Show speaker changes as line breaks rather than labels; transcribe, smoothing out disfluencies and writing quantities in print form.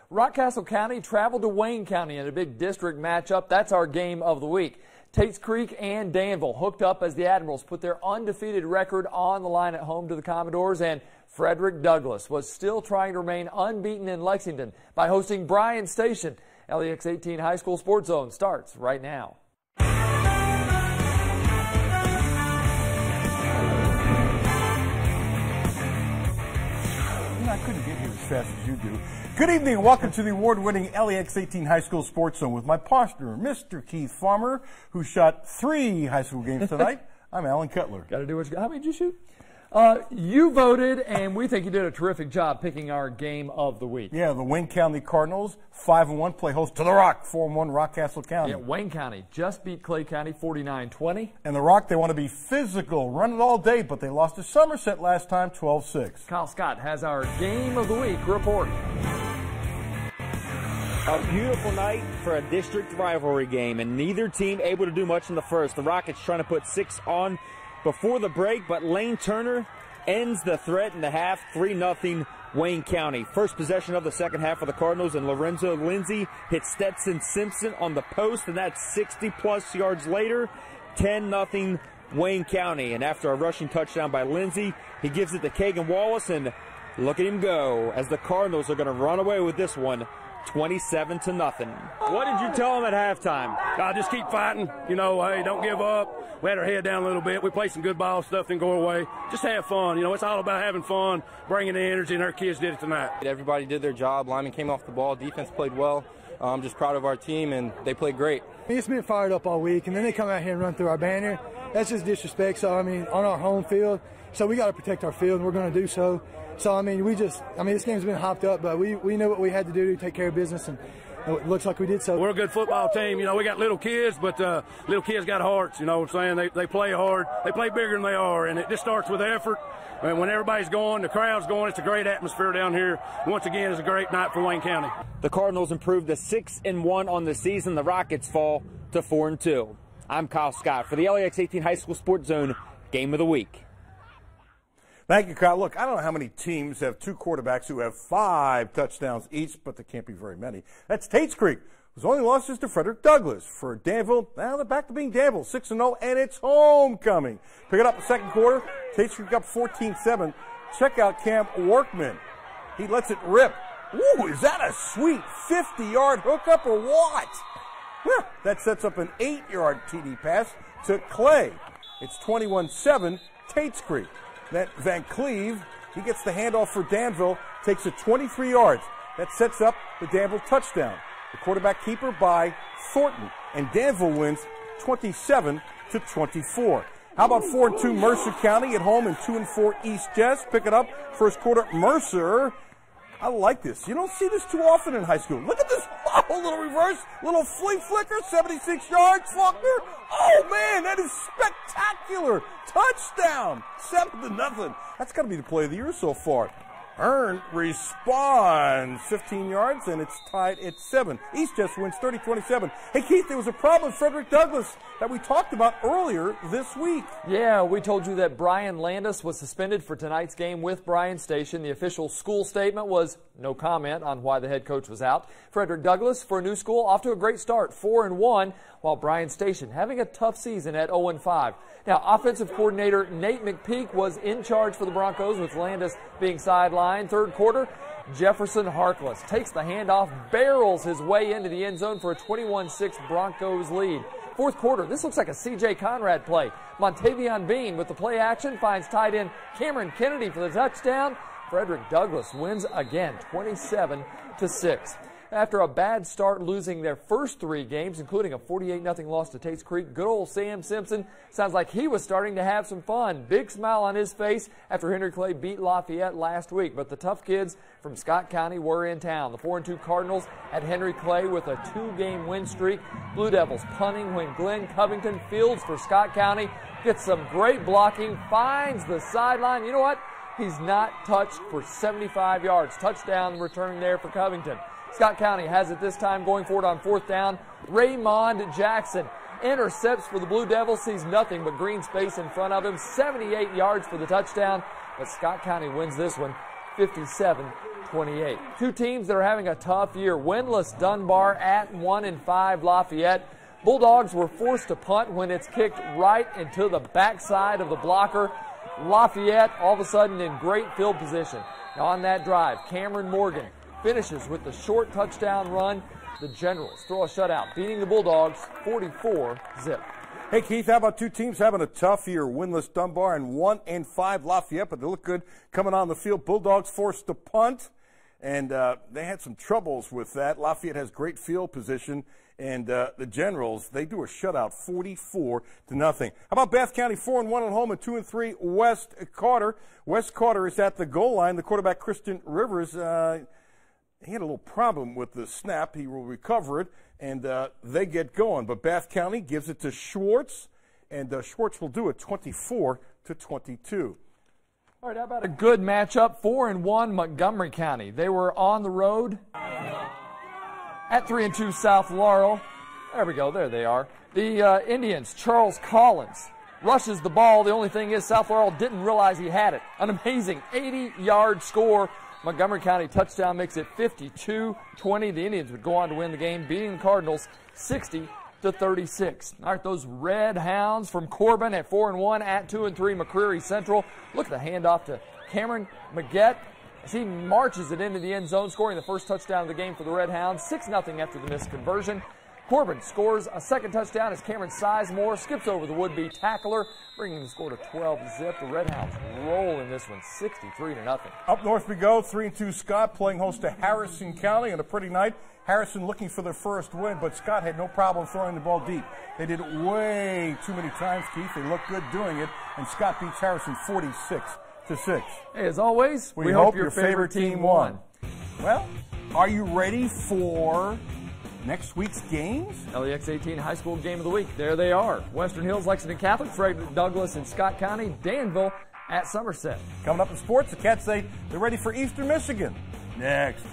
Rockcastle County traveled to Wayne County in a big district matchup. That's our game of the week. Tates Creek and Danville hooked up as the Admirals put their undefeated record on the line at home to the Commodores, and Frederick Douglass was still trying to remain unbeaten in Lexington by hosting Bryan Station. LEX18 High School Sports Zone starts right now.
I couldn't get here as fast as you do. Good evening and welcome to the award-winning LEX18 High School Sports Zone with my partner, Mr. Keith Farmer, who shot 3 high school games tonight. I'm Alan Cutler.
Got to do what you got. How many did you shoot? You voted, and we think you did a terrific job picking our game of the week.
Yeah, the Wayne County Cardinals, 5-1, play host to the Rock, 4-1 Rockcastle County.
Yeah, Wayne County just beat Clay County 49-20.
And the Rock, they want to be physical, run it all day, but they lost to Somerset last time, 12-6.
Kyle Scott has our game of the week report.
A beautiful night for a district rivalry game, and neither team able to do much in the first. The Rockets trying to put 6 on before the break, but Lane Turner ends the threat in the half, 3-0 Wayne County. First possession of the second half for the Cardinals, and Lorenzo Lindsay hits Stetson Simpson on the post, and that's 60-plus yards later, 10-0 Wayne County. And after a rushing touchdown by Lindsay, he gives it to Kagan Wallace, and look at him go as the Cardinals are going to run away with this one, 27-0. What did you tell them at halftime?
Just keep fighting. You know, hey, don't give up. We had our head down a little bit. We played some good ball stuff, didn't go away. Just have fun. You know, it's all about having fun, bringing the energy, and our kids did it tonight.
Everybody did their job. Linemen came off the ball. Defense played well. I'm just proud of our team, and they played great.
It's been fired up all week, and then they come out here and run through our banner. That's just disrespect. So, I mean, on our home field, so we got to protect our field, and we're going to do so. So, I mean, this game's been hopped up, but we know what we had to do to take care of business, and it looks like we did so.
We're a good football team. You know, we got little kids, but little kids got hearts, you know what I'm saying? They play hard. They play bigger than they are, and it just starts with effort. And when everybody's going, the crowd's going, it's a great atmosphere down here. Once again, it's a great night for Wayne County.
The Cardinals improved to 6-1 on the season. The Rockets fall to 4-2. I'm Kyle Scott for the LEX18 High School Sports Zone Game of the Week.
Thank you, Kyle. Look, I don't know how many teams have 2 quarterbacks who have 5 touchdowns each, but there can't be very many. That's Tates Creek, whose only loss is to Frederick Douglass. For Danville, now they're back to being Danville, 6-0, and it's homecoming. Pick it up the second quarter. Tates Creek up 14-7. Check out Cam Workman. He lets it rip. Ooh, is that a sweet 50-yard hookup or what? Well, that sets up an 8-yard TD pass to Clay. It's 21-7, Tates Creek. That Van Cleve, he gets the handoff for Danville, takes it 23 yards. That sets up the Danville touchdown. The quarterback keeper by Thornton, and Danville wins 27-24. How about 4-2 Mercer County at home and 2-4 East Jess? Pick it up. First quarter, Mercer. I like this. You don't see this too often in high school. Look at this. Oh, little reverse, little flea flicker, 76 yards, Faulkner. Oh, man, that is spectacular. Touchdown, 7-0. That's got to be the play of the year so far. Earn responds, 15 yards, and it's tied at 7. East Jess wins 30-27. Hey, Keith, there was a problem with Frederick Douglass that we talked about earlier this week.
Yeah, we told you that Bryan Landis was suspended for tonight's game with Bryan Station. The official school statement was no comment on why the head coach was out. Frederick Douglass, for a new school, off to a great start, 4-1, while Bryan Station having a tough season at 0-5. Now, offensive coordinator Nate McPeak was in charge for the Broncos, with Landis being sidelined. Third quarter, Jefferson Harkless takes the handoff, barrels his way into the end zone for a 21-6 Broncos lead. Fourth quarter, this looks like a C.J. Conrad play. Montavion Bean with the play action finds tight end Cameron Kennedy for the touchdown. Frederick Douglass wins again, 27-6. After a bad start, losing their first 3 games, including a 48-0 loss to Tates Creek, good old Sam Simpson sounds like he was starting to have some fun. Big smile on his face after Henry Clay beat Lafayette last week. But the tough kids from Scott County were in town. The 4-2 Cardinals at Henry Clay with a 2-game win streak. Blue Devils punting when Glenn Covington fields for Scott County. Gets some great blocking, finds the sideline. You know what? He's not touched for 75 yards. Touchdown returning there for Covington. Scott County has it this time going forward on 4th down. Raymond Jackson intercepts for the Blue Devils, sees nothing but green space in front of him. 78 yards for the touchdown, but Scott County wins this one 57 28. Two teams that are having a tough year. Winless Dunbar at 1-5 Lafayette. Bulldogs were forced to punt when it's kicked right into the backside of the blocker. Lafayette all of a sudden in great field position. Now on that drive, Cameron Morgan finishes with the short touchdown run. The Generals throw a shutout, beating the Bulldogs 44-0.
Hey, Keith, how about two teams having a tough year? Winless Dunbar and 1-5 Lafayette, but they look good coming on the field. Bulldogs forced to punt, and they had some troubles with that. Lafayette has great field position, and the Generals, they do a shutout 44-0. How about Bath County 4-1 at home and 2-3 West Carter? West Carter is at the goal line. The quarterback, Christian Rivers, he had a little problem with the snap. He will recover it, and they get going. But Bath County gives it to Schwartz, and Schwartz will do it 24-22.
All right, how about a good matchup? 4-1 Montgomery County. They were on the road at 3-2 South Laurel. There we go. There they are. The Indians, Charles Collins, rushes the ball. The only thing is South Laurel didn't realize he had it. An amazing 80-yard score. Montgomery County touchdown makes it 52-20. The Indians would go on to win the game, beating the Cardinals 60-36. All right, those Red Hounds from Corbin at 4-1 at 2-3 McCreary Central. Look at the handoff to Cameron Maggette as he marches it into the end zone, scoring the first touchdown of the game for the Red Hounds, 6-0 after the missed conversion. Corbin scores a second touchdown as Cameron Sizemore skips over the would-be tackler, bringing the score to 12-0. The Red Hounds roll in this one, 63-0.
Up north we go, 3-2 Scott playing host to Harrison County on a pretty night. Harrison looking for their first win, but Scott had no problem throwing the ball deep. They did it way too many times, Keith. They looked good doing it, and Scott beats Harrison 46-6.
Hey, as always,
we hope your favorite team won. Well, are you ready for next week's games?
LEX18 High School Game of the Week. There they are. Western Hills, Lexington Catholic, Frederick, Douglas, and Scott County, Danville at Somerset.
Coming up in sports, the Cats say they're ready for Eastern Michigan. Next.